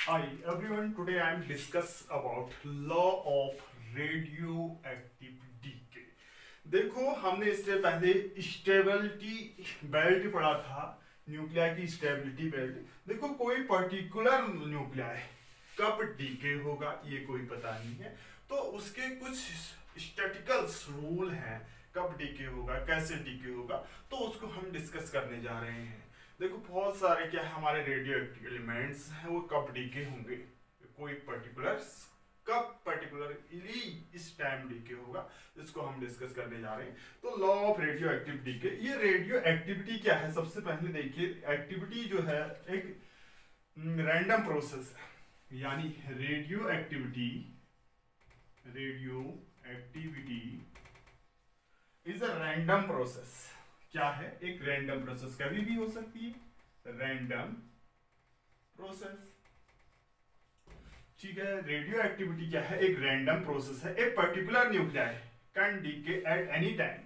Hi everyone, today I am discuss about law of radioactive decay. देखो हमने इससे पहले स्टेबिलिटी बेल्ट पढ़ा था, न्यूक्लिया की स्टेबिलिटी बेल्ट। देखो कोई पर्टिकुलर न्यूक्लिया कब डीके होगा ये कोई पता नहीं है, तो उसके कुछ स्टैटिकल्स रूल हैं कब डीके होगा, कैसे डीके होगा, तो उसको हम डिस्कस करने जा रहे हैं। देखो बहुत सारे क्या हमारे रेडियो एक्टिव एलिमेंट्स हैं वो कब डीके होंगे, कोई पर्टिकुलरली इस टाइम डीके होगा, इसको हम डिस्कस करने जा रहे हैं। तो law of radioactive decay, ये रेडियो एक्टिविटी क्या है, सबसे पहले देखिए एक्टिविटी जो है एक रैंडम प्रोसेस है, यानी radio activity is a random process. क्या है, एक रैंडम प्रोसेस, कभी भी हो सकती है रैंडम प्रोसेस। ठीक है, रेडियो एक्टिविटी क्या है, एक रैंडम प्रोसेस है। A particular nuclei can decay at any time,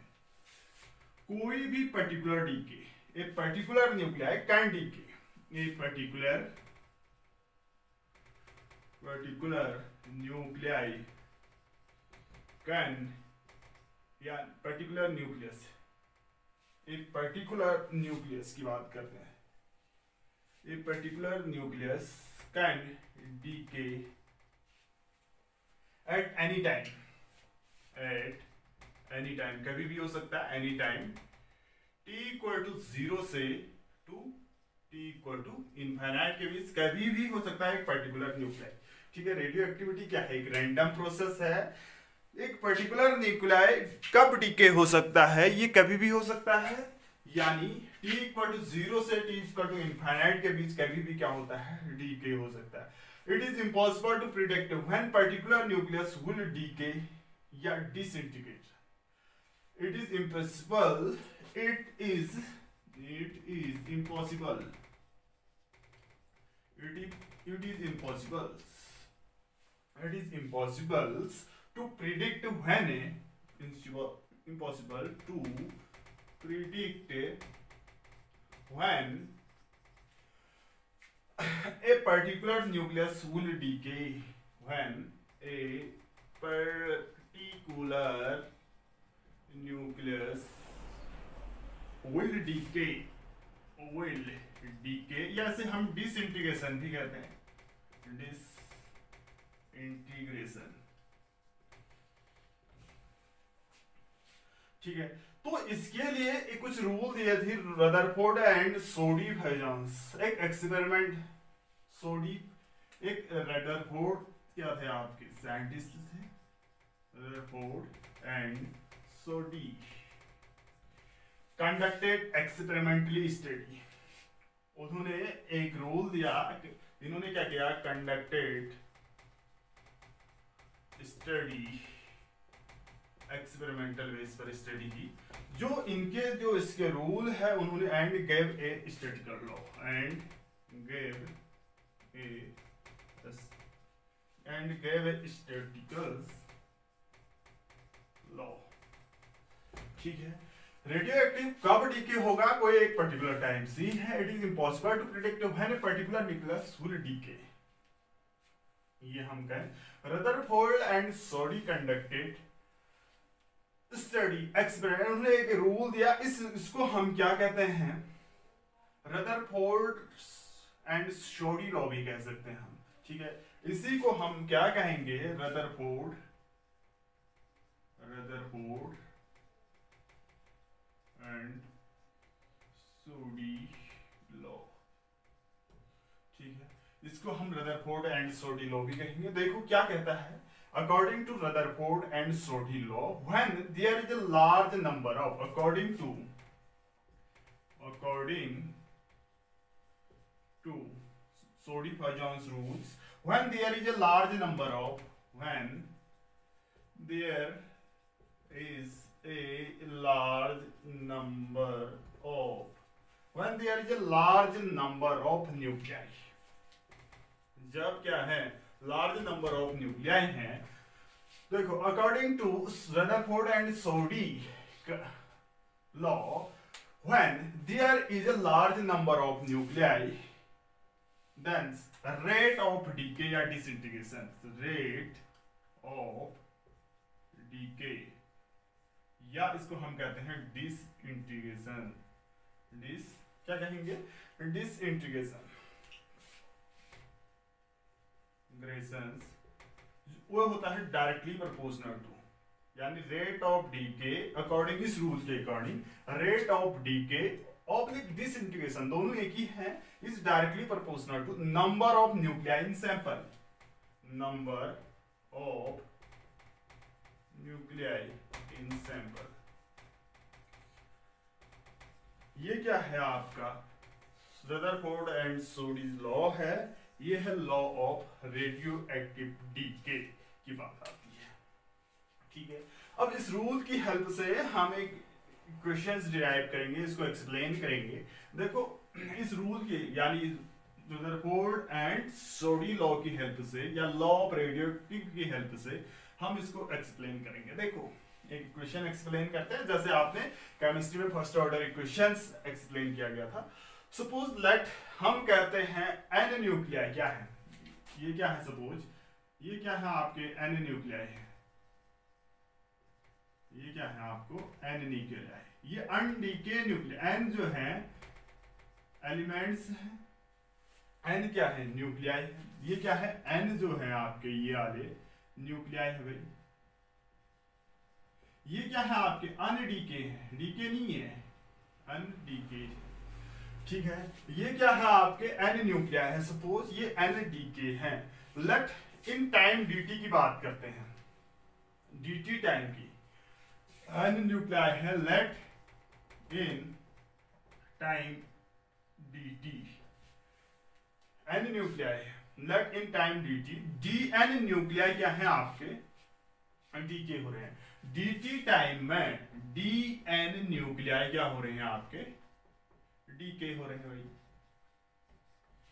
कोई भी particular decay, a particular nuclei can decay, a particular nuclei can, या पर्टिकुलर न्यूक्लियस, एक पर्टिकुलर न्यूक्लियस की बात करते हैं, एक particular nucleus can decay at any time, कभी भी हो सकता है, any time, t equal to 0 से to t equal to infinite के बीच कभी भी हो सकता है एक पर्टिकुलर न्यूक्लियाई। ठीक है, रेडियो एक्टिविटी क्या है, एक रैंडम प्रोसेस है। एक पर्टिकुलर न्यूक्लियाई कब डीके हो सकता है, ये कभी भी हो सकता है, यानी t इक्वल टू 0 से t इक्वल टू इनफाइनाइट के बीच कभी भी क्या होता है, डीके हो सकता है। It is impossible to predict when particular nucleus will decay या disintegrate. It is impossible, it is impossible, it is impossible to predict when, impossible to predict when a particular nucleus will decay, when a particular nucleus will decay, या इसे हम disintegration भी कहते हैं, disintegration. ठीक है, तो इसके लिए एक कुछ रूल दिए थे रदरफोर्ड एंड सोडी-वाइजन्स, एक एक्सपेरिमेंट, एक रदरफोर्ड क्या थे आपके साइंटिस्ट थे, Rutherford and Soddy conducted experimentally study. उन्होंने एक रूल दिया, इन्होंने क्या किया, कंडक्टेड स्टडी, एक्सपेरिमेंटल बेस पर स्टडी की, जो इनके जो इसके रूल है उन्होंने and gave a statical law, and gave a statical law. ठीक है, रेडियो एक्टिव कब डीके होगा, कोई एक पर्टिकुलर टाइम सी है। It is impossible to predict when a particular nucleus will decay, ये हम कहें। Rutherford and Soddy conducted study experiment, उन्होंने एक रूल दिया, इसको हम क्या कहते हैं, रदरफोर्ड एंड सोडी लॉ भी कह सकते हैं हम। ठीक है, इसी को हम क्या कहेंगे, रदरफोर्ड एंड सोडी लॉ। ठीक है, इसको हम रदरफोर्ड एंड सोडी लॉ भी कहेंगे। देखो क्या कहता है, according to Rutherford and Soddy law, when there is a large number of, according to Soddy Fajans rules, when there is a large number of, when there is a large number of nuclei, जब क्या है, large number of nuclei हैं। देखो according to Rutherford and Soddy law, when there is a large number of nuclei, then rate of decay या disintegration, rate of decay या इसको हम कहते हैं डिसइंटीग्रेशन, डिस क्या कहेंगे, डिसइंटीग्रेशन ग्रेशंस, वो होता है डायरेक्टली प्रोपोर्शनल टू, यानी रेट ऑफ डीके अकॉर्डिंग इस रूल के according rate of decay oblique disintegration दोनों एक ही है, is directly proportional to number of nuclei in sample, number of nuclei in sample. ये क्या है आपका रदरफोर्ड एंड सोडीज लॉ है, ये है law of radioactive decay की बात आती है, ठीक है। अब इस रूल की हेल्प से हम एक क्वेश्चंस डिराइव करेंगे, इसको एक्सप्लेन करेंगे। देखो इस रूल के यानी रदरफोर्ड एंड सोडी लॉ की हेल्प से या लॉ ऑफ रेडियोएक्टिव की हेल्प से हम इसको एक्सप्लेन करेंगे। देखो एक इक्वेशन एक्सप्लेन करते हैं, जैसे आपने केमिस्ट्री में फर्स्ट ऑर्डर इक्वेशंस एक्सप्लेन किया गया था। सपोज लेट हम कहते हैं एन न्यूक्लियाई क्या है, ये क्या है, सपोज ये क्या है आपके एन न्यूक्लियाई है, ये क्या है आपको एन न्यूक्लियाई, ये अनडीके न्यूक्लियाई, एन जो है एलिमेंट्स है, एन क्या है न्यूक्लियाई, ये क्या है एन जो है आपके ये वाले न्यूक्लियाई है भाई, ये क्या है आपके अनडीके है, डीके नहीं है अनडीके, ठीक है। ये क्या है आपके एन न्यूक्लियाई है, सपोज ये एन डीके है। लेट इन टाइम dt की बात करते हैं, dt टाइम की, एन न्यूक्लियाई है, let in time dt, N nuclei है, let in time dt, D N nuclei क्या है आपके डीके हो रहे हैं, dt टाइम में डी एन न्यूक्लियाई क्या हो रहे हैं आपके डीके हो रहे हैं भाई,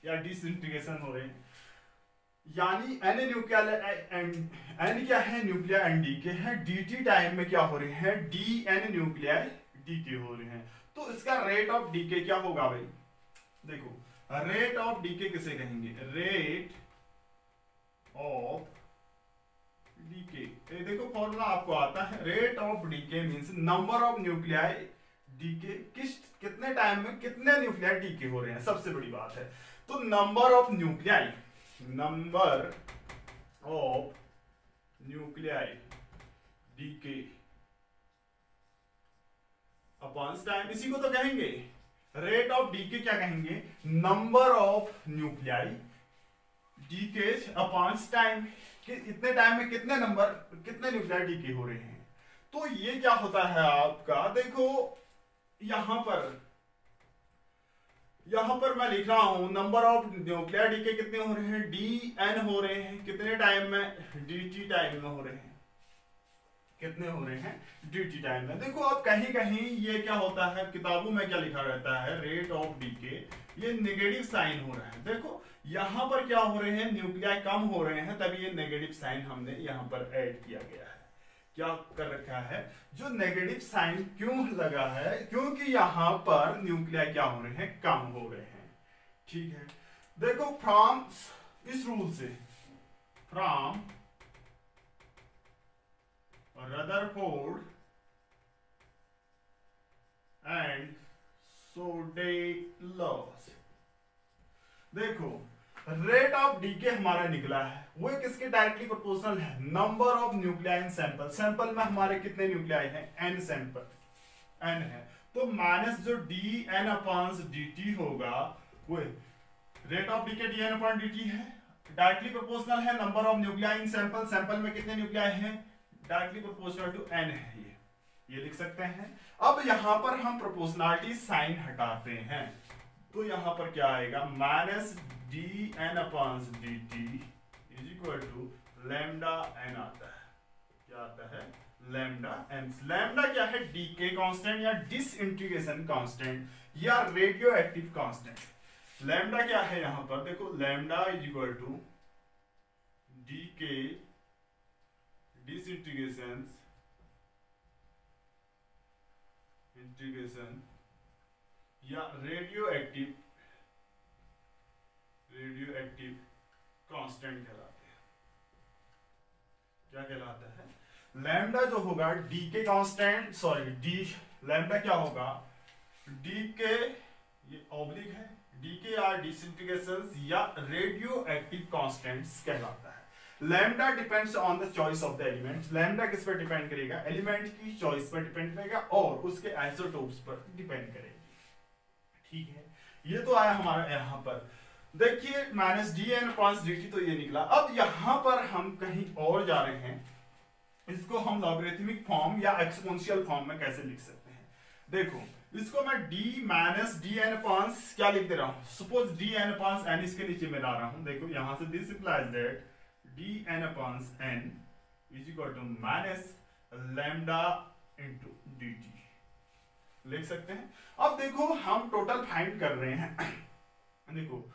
या डिसइंटीग्रेशन हो रहे हैं, यानी एन न्यूक्लियाई एन क्या है न्यूक्लियाई एन डीके है, dt टाइम में क्या हो रहे हैं डी एन न्यूक्लियाई डीके हो रहे हैं, तो इसका रेट ऑफ डीके क्या होगा भाई, देखो रेट ऑफ डीके किसे कहेंगे, रेट ऑफ डीके, देखो फॉर्मूला आपको आता है, rate of decay means number of nuclei decay, कितने टाइम में कितने न्यूक्लियाई डीके हो रहे हैं, सबसे बड़ी बात है। तो number of nuclei, number of nuclei decay upon time, इसी को तो कहेंगे रेट ऑफ डीके, क्या कहेंगे number of nuclei decay upon time, कि इतने टाइम में कितने कितने न्यूक्लियाई डीके हो रहे हैं। तो ये क्या होता है आपका, देखो यहां पर मैं लिख रहा हूं नंबर ऑफ न्यूक्लियाई डीके कितने हो रहे हैं, डी एन हो रहे हैं, कितने टाइम में dt टाइम में हो रहे हैं, कितने हो रहे हैं dt टाइम में। देखो अब कहीं कहीं ये क्या होता है, किताबों में क्या लिखा रहता है रेट ऑफ डीके, ये नेगेटिव साइन हो रहा है। देखो यहां पर क्या हो रहे हैं न्यूक्लियाई कम हो रहे हैं, तभी ये नेगेटिव साइन हमने यहां पर ऐड किया गया है। क्या कर रखा है, जो नेगेटिव साइन क्यों लगा है, क्योंकि यहां पर न्यूक्लियाई क्या हो रहे हैं कम हो रहे हैं, ठीक है। देखो फ्रॉम इस रूल से, फ्रॉम रदरफोर्ड एंड सोडे लॉस, देखो रेट ऑफ डीके हमारा निकला है, वो किसके डायरेक्टली प्रोपोर्शनल है, number of nuclei in sample, sample में हमारे कितने न्यूक्लियाई हैं एन सैंपल, एन है, तो माइनस जो डी एन अपॉन dt होगा, वो rate of decay D N upon dt है, डायरेक्टली प्रोपोर्शनल है number of nuclei in sample, sample में कितने न्यूक्लियाई हैं डायरेक्टली प्रोपोर्शनल टू एन है, ये लिख सकते हैं। अब यहां पर हम प्रोपोर्शनलिटी साइन हटाते हैं, तो यहां पर क्या आएगा minus D N upon D T is equal to lambda N आता है, क्या आता है लैम्डा एन। लैम्डा क्या है, डीके कांस्टेंट या डिसइंटीग्रेशन कांस्टेंट या रेडियो एक्टिव कांस्टेंट। लैम्डा क्या है यहां पर, देखो lambda is equal to decay disintegration integration या रेडियो एक्टिव लैम्डा जो होगा डी के कांस्टेंट, सॉरी डी लैम्डा क्या होगा, डी के, ये ऑब्लिक है, डी के आर डिसइंटीग्रेशंस या रेडियो एक्टिव कांस्टेंट्स कहलाता है। Lambda depends on the choice of the element, lambda किस पर डिपेंड करेगा, एलिमेंट की चॉइस पर डिपेंड करेगा और उसके आइसोटोप्स पर डिपेंड करेगी। ठीक है, ये तो आया हमारा यहां पर। देखिए minus D N upon D T, तो ये निकला। अब यहां पर हम कहीं और जा रहे हैं, इसको हम लॉगरिथमिक फॉर्म या एक्सपोनेंशियल फॉर्म में कैसे लिख सकते हैं। देखो इसको मैं d minus D N upon क्या लिख दे रहा हूं, suppose D N upon N इसके नीचे में ला रहा हूं। देखो यहां से this implies that D N upon N is equal to minus lambda into D T लिख सकते हैं। अब देखो हम टोटल फाइंड कर रहे हैं। देखो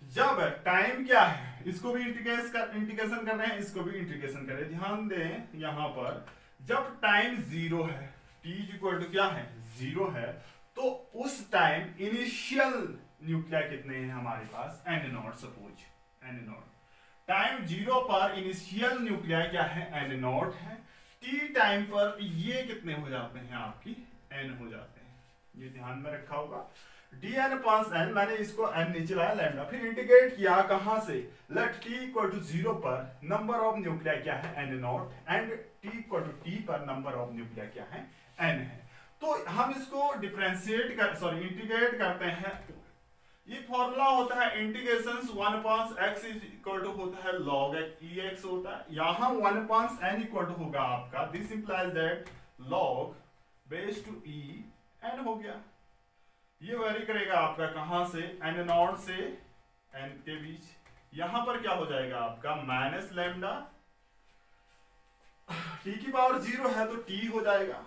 जब टाइम क्या है, इसको भी इंटीग्रेशन कर रहे हैं, इसको भी इंटीग्रेशन कर रहे हैं। ध्यान दें यहां पर जब टाइम जीरो है, t इक्वल टू क्या है, जीरो है, तो उस टाइम इनिशियल न्यूक्लिया कितने हैं हमारे पास, n not, suppose n not. Time zero पर इनिशियल न्यूक्लिया क्या है, n नॉट है। t टाइम पर ये कितने हो जाते हैं आपकी, n हो जाते हैं, ये ध्यान में रखा होगा। डी एन अपॉन एन, मैंने इसको n नीचे लाया लैम्डा, फिर इंटीग्रेट किया कहां से, let t equal to zero पर नंबर ऑफ न्यूक्लिया क्या है, n not, and t equal to t पर नंबर ऑफ न्यूक्लिया क्या है, n है। तो हम इसको डिफरेंशिएट कर, सॉरी इंटीग्रेट करते हैं। ये फॉर्मूला होता है integration 1 upon x is equal to होता है log ex होता है, यहां 1 अपॉन n इक्वल टू होगा आपका, this implies that log base to e n हो गया। ये वेरी करेगा आपका कहां से, n नॉट से n के बीच, यहां पर क्या हो जाएगा आपका माइनस लैम्डा, t की पावर जीरो है तो t हो जाएगा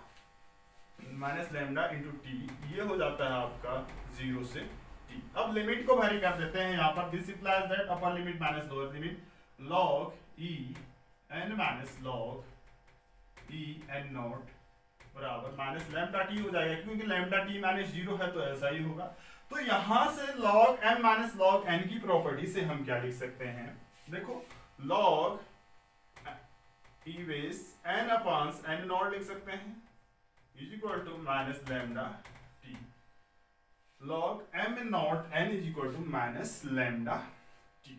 माइनस लैम्डा इंटू टी, ये हो जाता है आपका जीरो से t। अब लिमिट को वेरी कर देते हैं यहाँ पर, this implies that upper limit minus lower limit log e n minus log e n not बराबर माइनस लैम्डा टी हो जाएगा, क्योंकि लैम्डा टी माइनस जीरो है तो ऐसा ही होगा। तो यहां से log m minus log n की प्रॉपर्टी से हम क्या लिख सकते हैं, देखो log e base n upon n naught लिख सकते हैं is equal to minus lambda T, log m naught n is equal to minus lambda T.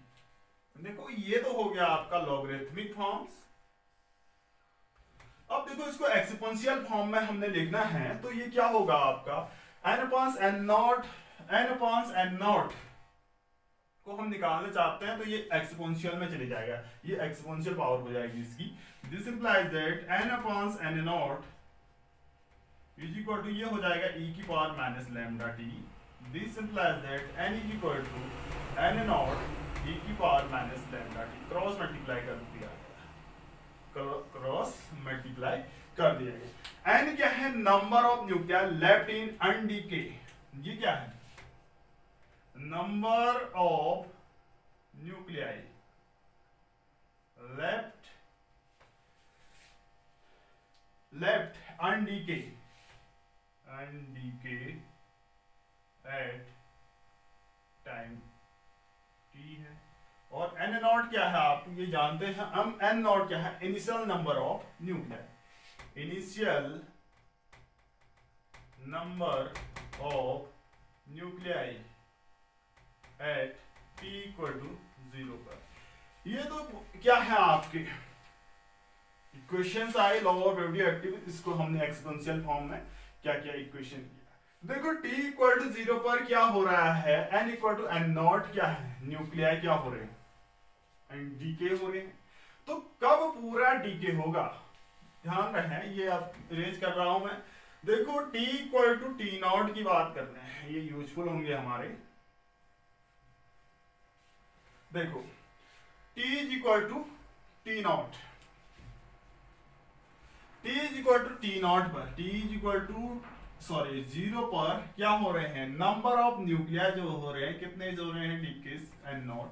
देखो ये तो हो गया आपका लॉगरिथमिक फॉर्म्स। अब देखो इसको एक्सपोनेंशियल फॉर्म में हमने लिखना है, तो ये क्या होगा आपका n upon n not, n upon n not को हम निकालना चाहते हैं तो ये एक्सपोनेंशियल में चले जाएगा, ये एक्सपोनेंशियल पावर हो जाएगी इसकी। This implies that n upon n naught is equal to ये हो जाएगा e की power minus lambda T. This implies that n is equal to n naught e की power minus lambda T, cross multiply कर दिया, cross multiply कर दिया गया। n क्या है, number of nuclei left in undecay, ये क्या है, number of nuclei left undecay at time t है। और n नॉट क्या है आप ये जानते हैं, हम n नॉट क्या है, initial number of nuclei, initial number of nuclei at t equal to 0 पर। ये तो क्या है आपके इक्वेशंस आए लॉ ऑफ रेडियो एक्टिव, इसको हमने एक्सपोनेंशियल फॉर्म में क्या क्या इक्वेशन किया। देखो t इक्वल टू 0 पर क्या हो रहा है, n equal to n naught क्या है, न्यूक्लियाई क्या हो रहे हैं, डीके हो रहे हैं। तो कब पूरा डीके होगा, ध्यान रहे, ये आप रेज कर रहा हूं मैं। देखो t equal to T naught की बात कर रहे हैं, ये यूजफुल होंगे हमारे। देखो t is equal to T naught, t is equal to T naught पर, t is equal to sorry 0 पर क्या हो रहे हैं, नंबर ऑफ न्यूक्लिया जो हो रहे हैं, कितने जो हो रहे हैं, डीके n नॉट।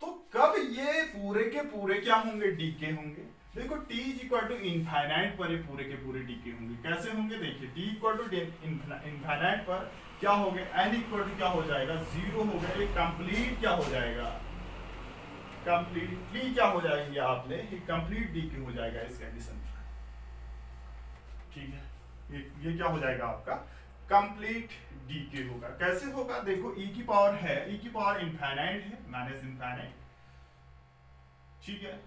तो कब ये पूरे के पूरे क्या होंगे, डीके होंगे। देखो t is equal to infinite पर ये पूरे के पूरे डीके होंगे, कैसे होंगे, देखिए t इक्वल टू इनफाइनाइट पर क्या हो गया, n इक्वल टू क्या हो जाएगा, 0 हो गया, ये कंप्लीट क्या हो जाएगा, कंप्लीटली क्या हो जाएंगे आपने, ये कंप्लीट डीके हो जाएगा इस कंडीशन में। ठीक है, ये क्या हो जाएगा आपका कंप्लीट डीके होगा। कैसे होगा देखो, ई की पावर है, ई की पावर इनफाइनाइट है माइनस इनफाइनाइट, ठीक है।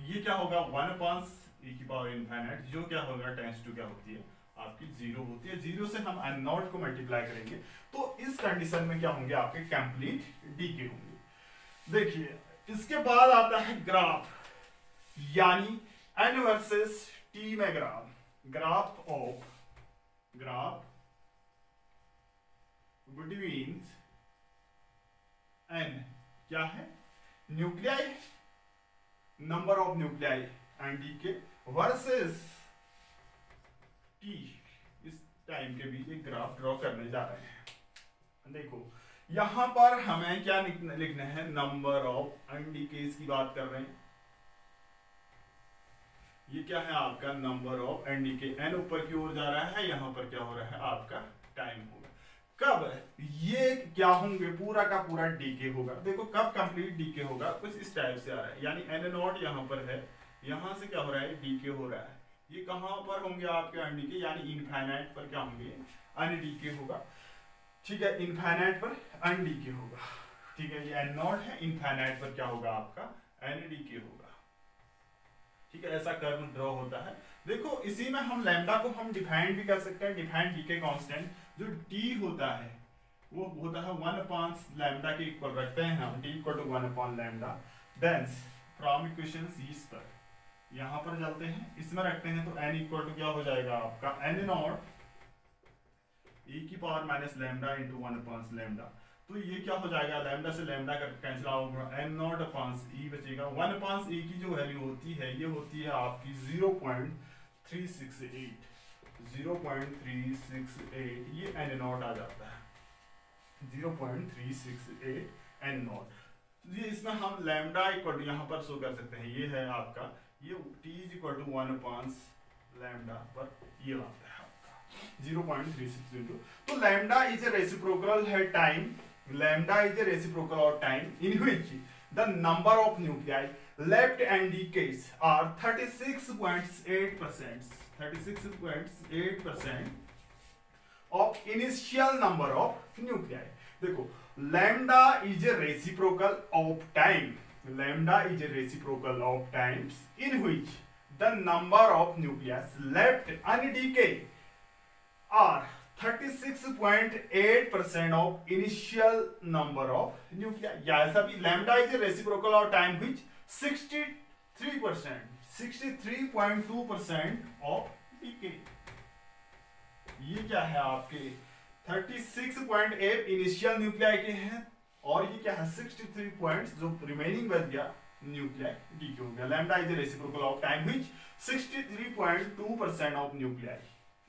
ये क्या होगा 1 अपॉन ई की पावर इनफाइनाइट, जो क्या होगा टेंस टू क्या होती है आपकी 0 होती है। 0 से हम n नॉट को मल्टीप्लाई करेंगे तो इस कंडीशन में क्या होंगे आपके कंप्लीट डीके होंगे। देखिए इसके बाद आता है ग्राफ, यानी n वर्सेस t में ग्राफ ऑफ बिटवीन n क्या है nuclei, number of nuclei and decay versus t, इस टाइम के बीच एक ग्राफ ड्रॉ करने जा रहे हैं। देखो यहां पर हमें क्या लिखना है, नंबर ऑफ एनडीकेस की बात कर रहे हैं। ये क्या है आपका नंबर ऑफ एनडीके, एन ऊपर की ओर जा रहा है, यहां पर क्या हो रहा है आपका टाइम होगा। कब ये क्या होंगे, पूरा का पूरा डीके होगा। देखो कब कंप्लीट डीके होगा, कुछ इस टाइप से आ रहा है, यानी एन नॉट यहां पर है, यहां से क्या हो रहा है डीके हो रहा है। ये कहां पर होंगे आपके अनडीके, यानी इनफाइनाइट पर क्या होंगे अनडीके होगा, ठीक है। इनफाइनाइट पर अनडीके होगा, ठीक है। ये एन नॉट है, इनफाइनाइट पर क्या होगा आपका एनडीके होगा, ठीक है। ऐसा कर्व ड्रॉ होता है। देखो इसी में हम लैम्डा को हम डिफाइन भी कर सकते हैं, डिफाइन डीके कांस्टेंट जो टी होता है वो होता है 1 अपॉन लैम्डा के इक्वल रखते हैं हम, T equal to 1 upon lambda. Then from equations इस पर यहां पर चलते हैं, इसमें रखते हैं तो n इक्वल टू क्या हो जाएगा आपका n नॉट e की power minus lambda into 1 upon lambda. तो ये क्या हो जाएगा, लैम्डा से लैम्डा का कैंसिल होगा, n नॉट अपॉन e बचेगा। 1 अपॉन e की जो वैल्यू होती है ये होती है आपकी 0.368, 0.368, ये n नॉट आ जाता है 0.368 n नॉट। ये इसमें हम लैम्डा इक्वल टू यहाँ पर शो कर सकते हैं, ये है आपका ये t is equal to 1 upon lambda पर ये आता है आपका 0.362। तो लैम्डा इज ए रेसिप्रोकल है time, lambda is a reciprocal of time in which the number of nuclei left and decays are 36.8%, 36.8% of initial number of nuclei। देखो lambda is a reciprocal of time, lambda is a reciprocal of times in which the number of nucleus left undecayed are 36.8% of initial number of nuclei। या ऐसा भी lambda is a reciprocal of time which 63.2% of decay। ये क्या है आपके 36.8 initial nuclei के हैं, और ये क्या है 63 पॉइंट्स जो रिमेनिंग बच गया न्यूक्लियाई डीके हो गया। lambda is a reciprocal of time which 63.2% of nuclei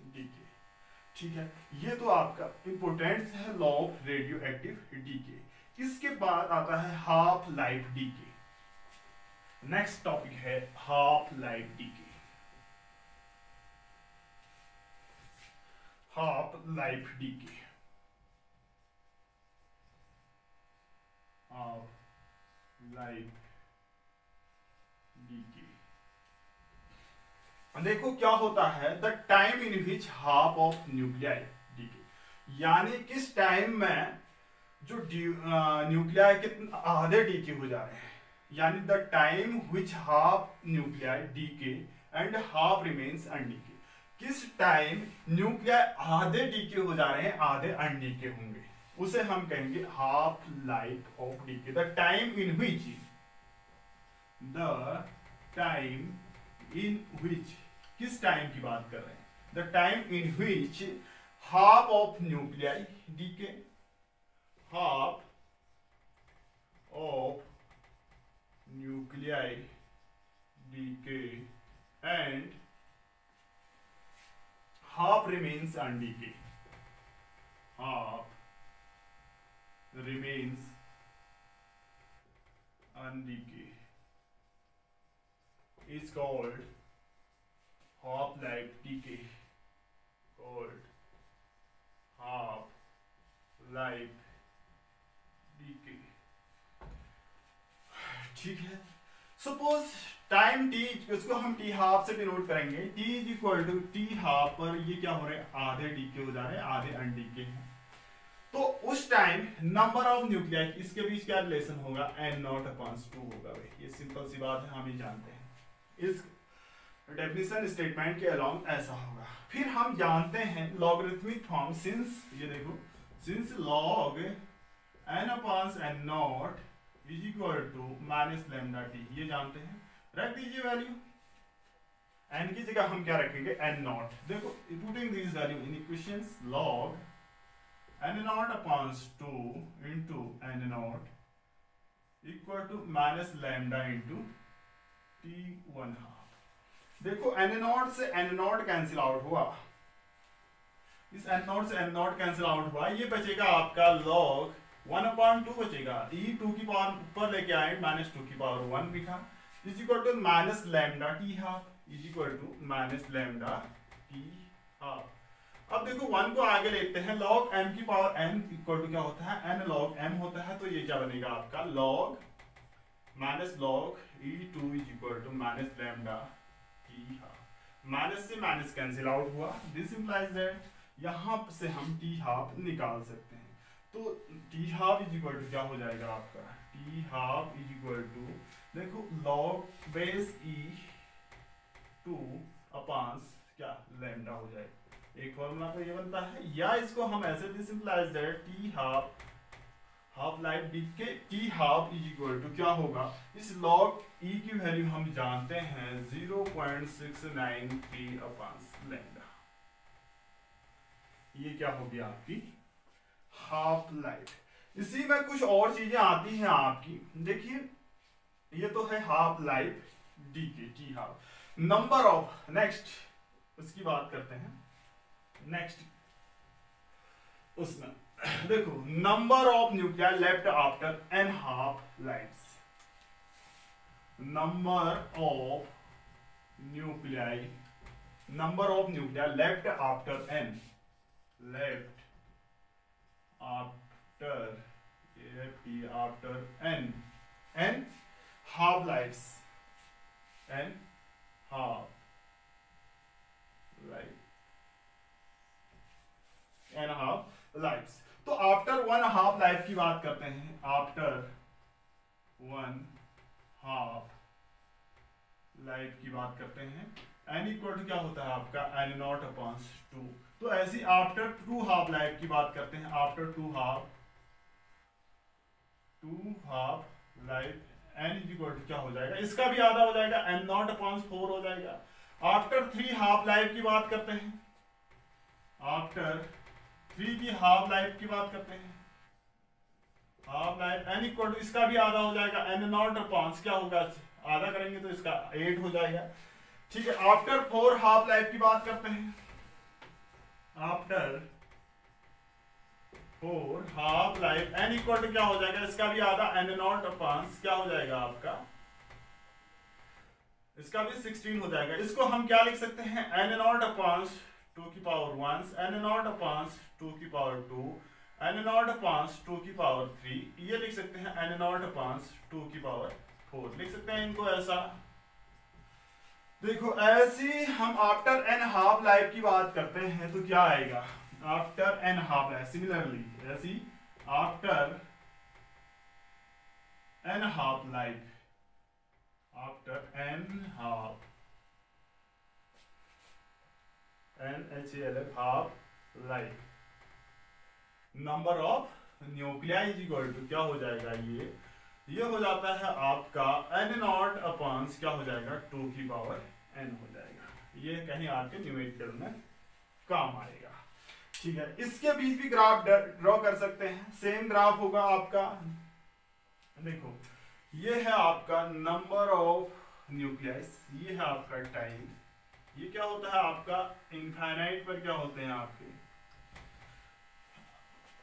decay, ठीक है। ये तो आपका इंपोर्टेंस है law of radioactive decay. इसके बाद आता है half life decay. Next topic है half life decay. Half life decay, half life decay. देखो क्या होता है, the time in which half of nuclei decay, यानी किस टाइम में जो न्यूक्लियाई कितने आधे डीके हो जा रहे हैं, यानी the time which half nuclei decay and half remains undecay. किस टाइम न्यूक्लियाई आधे डीके हो जा रहे हैं, आधे अनडीके होंगे, उसे हम कहेंगे half life of decay. The time in which, the time in which, किस टाइम की बात कर रहे हैं, the time in which half of nuclei decay, half of nuclei decay and half remains undecay, half remains undecay is called half life decay, called half life decay, ठीक है। Suppose time T, उसको हम T half से denote करेंगे, T is equal to T half पर ये क्या हो रहे हैं, आधे डीके हो जा रहे हैं, आधे अनडीके हैं। तो उस टाइम नंबर ऑफ न्यूक्लियाई, इसके बीच क्या रिलेशन होगा, n नॉट अपॉन 2 होगा भाई। ये सिंपल सी बात है, हम ही जानते हैं। इस डेफिनेशन स्टेटमेंट के अलोंग ऐसा होगा। फिर हम जानते हैं लॉगरिथमिक फॉर्म, सिंस ये देखो, since log n upon n naught is equal to minus lambda T, ये जानते हैं। रख दीजिए वैल्यू, n की जगह हम क्या रखेंगे, n नॉट। देखो putting this value in equations, log n naught upon 2 into n naught equal to minus lambda into t1 half. देखो n नॉट से n नॉट कैंसिल आउट हुआ, इस n नॉट से n नॉट कैंसिल आउट हुआ, ये बचेगा आपका log 1/2 बचेगा, e 2 की पावर ऊपर लेके आए माइनस 2 की पावर 1 लिखा, is equal to minus lambda T half, is equal to minus lambda T half. अब देखो 1 को आगे लेते हैं, log m की पावर n इक्वल टू क्या होता है, n log m होता है, तो ये क्या बनेगा आपका log minus log e2 is equal to minus lambda T half. Minus से माइनस कैंसिल आउट हुआ, दिस इंप्लाइज दैट यहां से हम टी हाफ निकाल सकते हैं। तो T half is equal to क्या हो जाएगा आपका, T half is equal to देखो log बेस e2 अपॉन क्या लैम्डा हो जाएगा। एक फॉर्मूला तो ये बनता है, या इसको हम ऐसे this implies that T half half life decay T half is equal to क्या होगा, इस log e की वैल्यू हम जानते हैं 0.693 अपॉन लैम्डा। ये क्या होगी आपकी हाफ लाइफ। इसी में कुछ और चीजें आती हैं आपकी, देखिए ये तो है half life decay T half. Number of, next उसकी बात करते हैं, नेक्स्ट उसमें देखो number of nuclei left after n half lives, number of nuclei, number of nuclei left after n, left after n half lives, n half life, n half lives। तो after 1 half life की बात करते हैं, after 1 half life की बात करते हैं, n equal to क्या होता है आपका n नॉट अपॉन 2। तो ऐसी आफ्टर 2 हाफ लाइफ की बात करते हैं, after 2 half life n is equal to क्या हो जाएगा, इसका भी आधा हो जाएगा, n नॉट अपॉन 4 हो जाएगा। आफ्टर 3 हाफ लाइफ की बात करते हैं, आफ्टर 3 की हाफ लाइफ की बात करते हैं, half life n equal to इसका भी आधा हो जाएगा, n नॉट अपॉन क्या होगा, आधा करेंगे तो इसका 8 हो जाएगा। ठीक है, आफ्टर 4 हाफ लाइफ की बात करते हैं, after 4 half life n equal to क्या हो जाएगा, इसका भी आधा, n नॉट अपॉन क्या हो जाएगा आपका, इसका भी 16 हो जाएगा। इसको हम क्या लिख सकते हैं, n नॉट अपॉन 2 की पावर 1, n नॉट अपॉन 2 की पावर 2, n नॉट अपॉन 2 की पावर 3, ये लिख सकते हैं n नॉट अपॉन 2 की पावर 4, लिख सकते हैं इनको ऐसा। देखो ऐसी हम आफ्टर n हाफ लाइफ की बात करते हैं तो क्या आएगा, after n half life, similarly ऐसी after n half life, after n half NaCl half life, number of nuclei is equal to क्या हो जाएगा, ये हो जाता है आपका n नॉट अपॉन क्या हो जाएगा 2 की पावर n हो जाएगा। ये कहीं आपके न्यूमेरिकल में काम आएगा। ठीक है, इसके बीच भी ग्राफ ड्रॉ कर सकते हैं, सेम ग्राफ होगा आपका। देखो ये है आपका नंबर ऑफ न्यूक्लियस, ये है आपका टाइम, ये क्या होता है आपका इनफाइनाइट पर क्या होते हैं आपके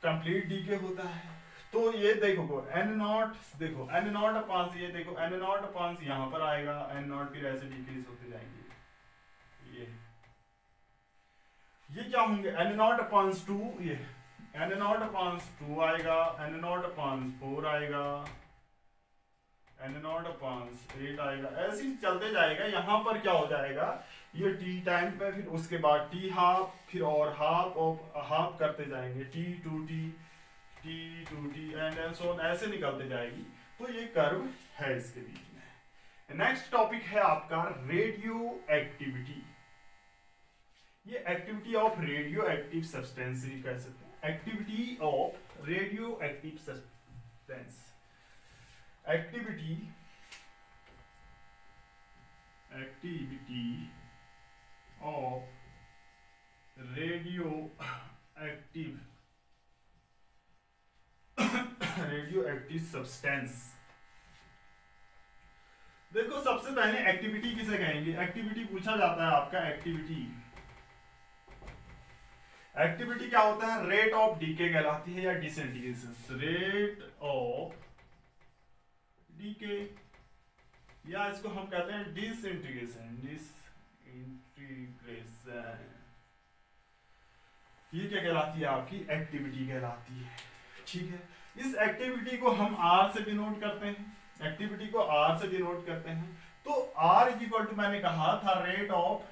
कंप्लीट डीके होता है। तो ये देखो n नॉट, देखो n नॉट अपॉन ये देखो n नॉट अपॉन यहाँ पर आएगा, n नॉट फिर ऐसे डिक्रीज होते जाएंगे। ये क्या होंगे n नॉट अपॉन 2, ये n नॉट अपॉन 2 आएगा, n नॉट अपॉन 4 आएगा, एन नॉट अपॉन 8 आएगा, ऐसे ही चलते जाएगा। यहाँ पर क्या हो जाएगा, ये टी टाइम पे, फिर उसके बाद टी हाफ, फिर और हाफ और हाफ करते जाएंगे, T two T and so on, ऐसे निकलते जाएगी। तो ये कर्व है इसके बीच में। नेक्स्ट टॉपिक है आपका रेडियो एक्टिविटी। ये activity of radio active substance कह सकते हैं, activity of radio active substance. Activity of radio active substance. देखो सबसे पहले एक्टिविटी किसे कहेंगे, एक्टिविटी पूछा जाता है आपका। एक्टिविटी क्या होता है, रेट ऑफ डीके कहलाती है या डिसइंटीग्रेशन, रेट ऑफ डीके, या इसको हम कहते हैं डिसइंटीग्रेशन। ये क्या कहलाती है, आपकी एक्टिविटी कहलाती है। ठीक है, इस एक्टिविटी को हम आर से डिनोट करते हैं, एक्टिविटी को आर से डिनोट करते हैं। तो आर इज इक्वल टू, मैंने कहा था, rate of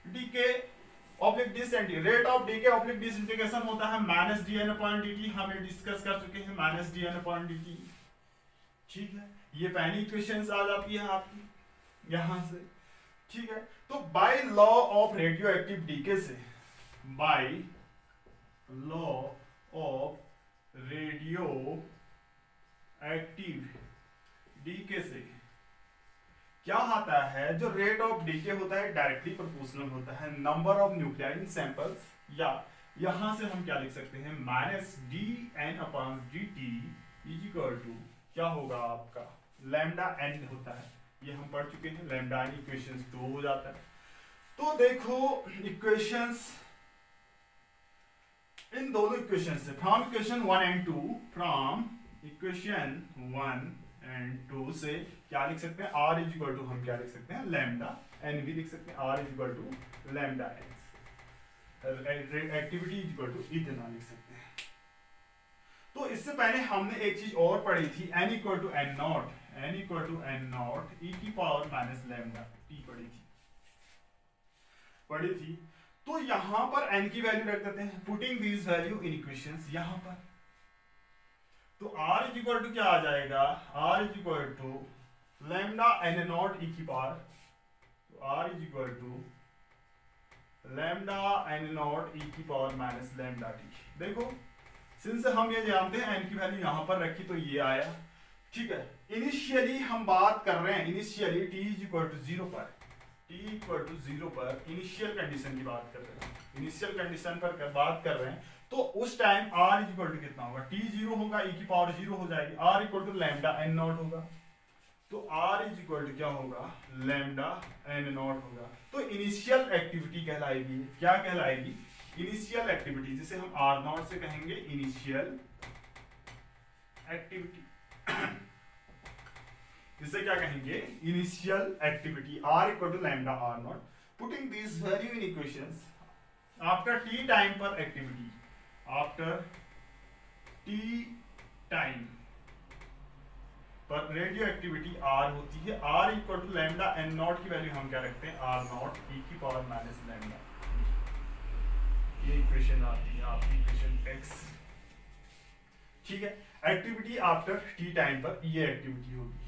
decay oblique disintegration. Rate of decay oblique disintegration होता है minus D N upon D T, हम ये डिस्कस कर चुके हैं, minus D N upon D T. ठीक है, ये पहली इक्वेशन आ जाती है आपकी यहां से। ठीक है, तो by law of radioactive decay से, by law of radioactive decay से क्या आता है, जो रेट ऑफ डीके होता है डायरेक्टली प्रोपोर्शनल होता है number of nuclei in samples, या यहां से हम क्या लिख सकते हैं, minus D N upon D T is equal to क्या होगा आपका, लैम्डा एन होता है, ये हम पढ़ चुके हैं। लैम्डा एन इक्वेशन 2 हो जाता है। तो देखो इक्वेशंस, इन दोनों इक्वेशन से, from equation 1 and 2, from equation 1 and 2 से क्या लिख सकते हैं, आर इज इक्वल टू, हम क्या लिख सकते हैं, लैम्डा एन भी लिख सकते हैं, R is equal to lambda N, activity is equal to इतना लिख सकते हैं। तो इससे पहले हमने एक चीज और पढ़ी थी, n equal to N nought, n equal to N nought E की पावर माइनस लैम्डा टी पढ़ी थी। तो यहां पर n की वैल्यू रख देते हैं, putting these value in equations यहां पर। तो r इज इक्वल टू क्या आ जाएगा, r is equal to lambda N nought E की पावर, तो r is equal to lambda N nought E की पावर माइनस लैम्डा टी। देखो सिंस हम ये जानते हैं n की वैल्यू यहां पर रखी तो ये आया। ठीक है, इनिशियली हम बात कर रहे हैं, initially t is equal to 0 पर, t इक्वल टू 0 पर इनिशियल कंडीशन की बात कर रहे हैं, इनिशियल कंडीशन पर बात कर रहे हैं। तो उस time r is equal to कितना होगा, t 0 होगा, e की पावर 0 हो जाएगी, r equal to lambda N naught होगा। तो r इज इक्वल टू क्या होगा, लैम्डा एन नॉट होगा। तो इनिशियल एक्टिविटी कहलाएगी, क्या कहलाएगी, इनिशियल एक्टिविटी, जिसे हम आर नॉट से कहेंगे इनिशियल एक्टिविटी। जिसे क्या कहेंगे, initial activity, R equal to lambda R naught, putting this value in equations after T time पर एक्टिविटी, आफ्टर टी टाइम पर रेडियो एक्टिविटी आर होती है, R equal to lambda N naught की value हम क्या रखते हैं, आर नॉट ई की पावर माइनस लैम्डा। ये इक्वेशन आती है आपकी इक्वेशन x। ठीक है, एक्टिविटी आफ्टर टी टाइम पर ये एक्टिविटी होगी।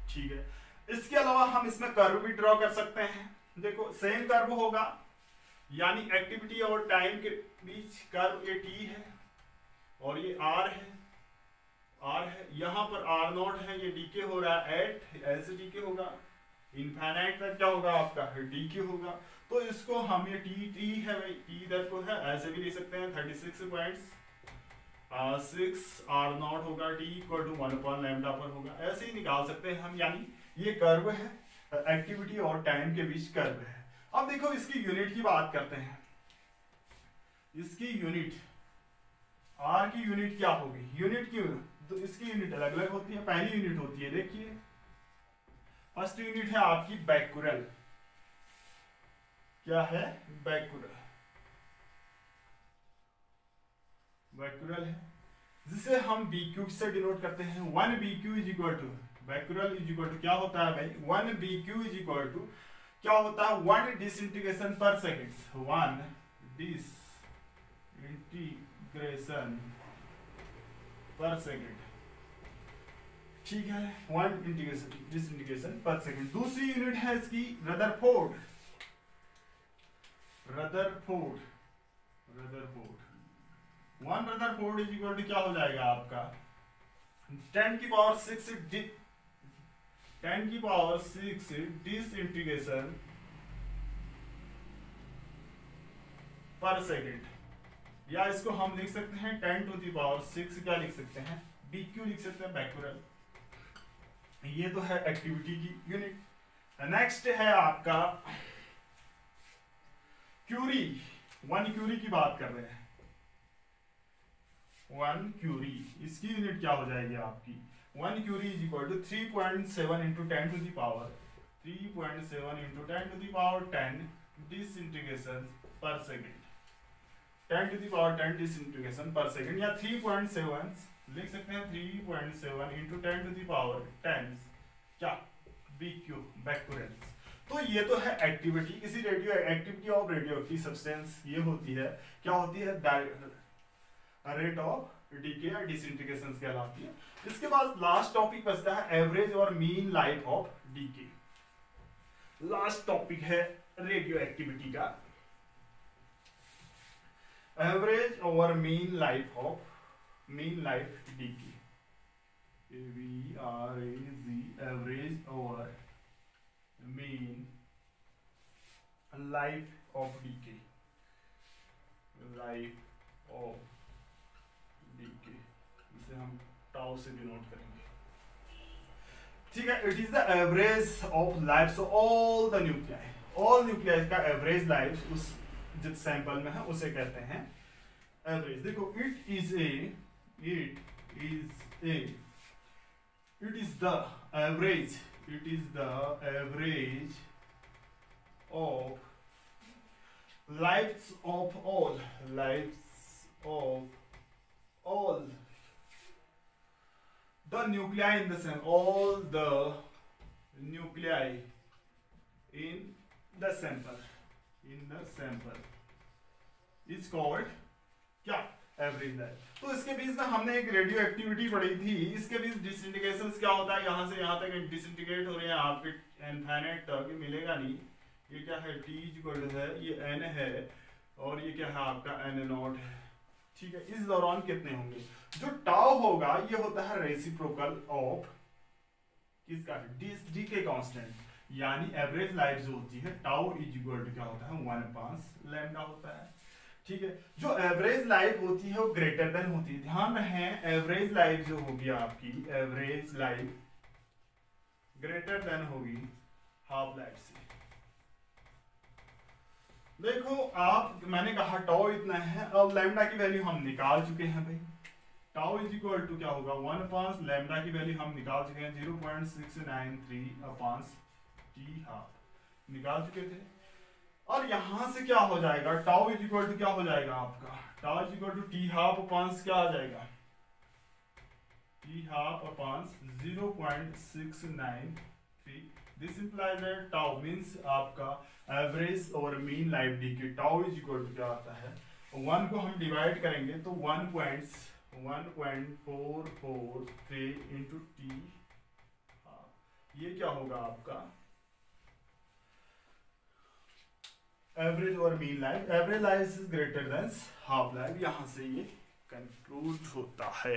ठीक है, इसके अलावा हम इसमें कर्व भी ड्रॉ कर सकते हैं। देखो सेम कर्व होगा, यानी एक्टिविटी और टाइम के बीच कर्व ये t है और ये r है, यहाँ पर r नॉट है, ये डीके हो रहा है एट, ऐसे डीके होगा, इनफाइनाइट तक क्या होगा आपका डीके होगा। तो इसको हम ये टी है भाई, टी इधर को है, ऐसे भी लिख सकते हैं 36.6 आर नॉट होगा, T equal to 1 upon lambda पर होगा, ऐसे ही निकाल सकते हैं हम। यानी ये कर्व है, एक्टिविटी और टाइम के बीच कर्व है। अब देखो इसकी यूनिट की बात करते हैं, इसकी यूनिट आर की यूनिट क्या होगी, यूनिट की, तो इसकी यूनिट अलग अलग होती है। पहली यूनिट होती है, देखिए फर्स्ट यूनिट है आपकी बैक्यूरल, क्या है, बैक्यूरल है, जिसे हम BQ से डिनोट करते हैं। 1 BQ is equal to becquerel is equal to क्या होता है भाई, 1 BQ इज इक्वल टू क्या होता है, 1 disintegration per second, 1 disintegration per second, ठीक है, 1 डिसइंटीग्रेशन पर सेकेंड। दूसरी यूनिट है इसकी Rutherford, Rutherford 1 Rutherford is equal to क्या हो जाएगा आपका 10 की पावर 6 डिसइंटीग्रेशन पर सेकेंड, या इसको हम लिख सकते हैं 10 टू दी पावर 6 क्या लिख सकते हैं, BQ लिख सकते हैं बैक्यूरल। ये तो है एक्टिविटी की यूनिट। नेक्स्ट है आपका क्यूरी, 1 क्यूरी की बात कर रहे हैं, 1 क्यूरी, इसकी यूनिट क्या हो जाएगी आपकी, 1 curie is equal to 3.7 into 10 to the power 3.7 into 10 to the power 10 disintegration per second, 10 to the power 10 disintegration per second, या 3.7 लिख सकते हैं 3.7 इंटू 10 टू दी पावर 10 क्या BQ बैक्यूरेंस। तो ये तो है एक्टिविटी, किसी radio activity of radioactive substance, ये होती है क्या होती है, रेट ऑफ डीके या डिसइंटीग्रेशन कहलाती है। इसके बाद लास्ट टॉपिक बचता है एवरेज और mean life of decay. Last topic है रेडियो एक्टिविटी का, एवरेज और mean life decay, AVRAG, average और mean life of decay, life of decay, इसे हम टाउ से डिनोट करेंगे, ठीक है। It is the average of life all the nuclei, all nuclei का एवरेज लाइफ उस जिस सैंपल में है उसे कहते हैं एवरेज। देखो it is the average of lives of all the nuclei in the sample, all the nuclei in the sample is called क्या, एवरेज लाइफ। तो इसके बीच में हमने एक रेडियो एक्टिविटी पढ़ी थी, इसके बीच डिसइंटीग्रेशन क्या होता है, यहाँ से यहाँ तक डिसइंटीग्रेट हो रहे हैं आपके इनफाइनाइट तक, मिलेगा नहीं, ये क्या है T इक्वल है, ये N है और ये क्या है आपका N0 है, ठीक है। इस दौरान कितने होंगे, जो टाउ होगा ये होता है रेसिप्रोकल ऑफ किसका, डी के कांस्टेंट, यानी एवरेज लाइफ जो होती है टाउ इज इक्वल टू क्या होता है 1/λ होता है, ठीक है। जो एवरेज लाइफ होती है वो ग्रेटर देन होती है, ध्यान रखें एवरेज लाइफ जो होगी आपकी, एवरेज लाइफ ग्रेटर देन होगी हाफ लाइफ से। देखो आप, मैंने कहा टाउ इतना है, अब लैम्डा की वैल्यू हम निकाल चुके हैं भाई, टाउ इज इक्वल टू क्या होगा 1/λ की वैल्यू हम निकाल चुके हैं 0.693/T निकाल चुके थे। और यहां से क्या हो जाएगा, टाउ इज इक्वल टू क्या हो जाएगा आपका, tau is equal to T12 क्या आ जाएगा, T12 0.693। This implies that tau means आपका एवरेज और mean life decay, tau is equal to क्या आता है, 1 को हम डिवाइड करेंगे तो 1.443 इंटू T, ये क्या होगा आपका एवरेज और mean life, average life is greater than half life, यहां से ये कंक्लूड होता है।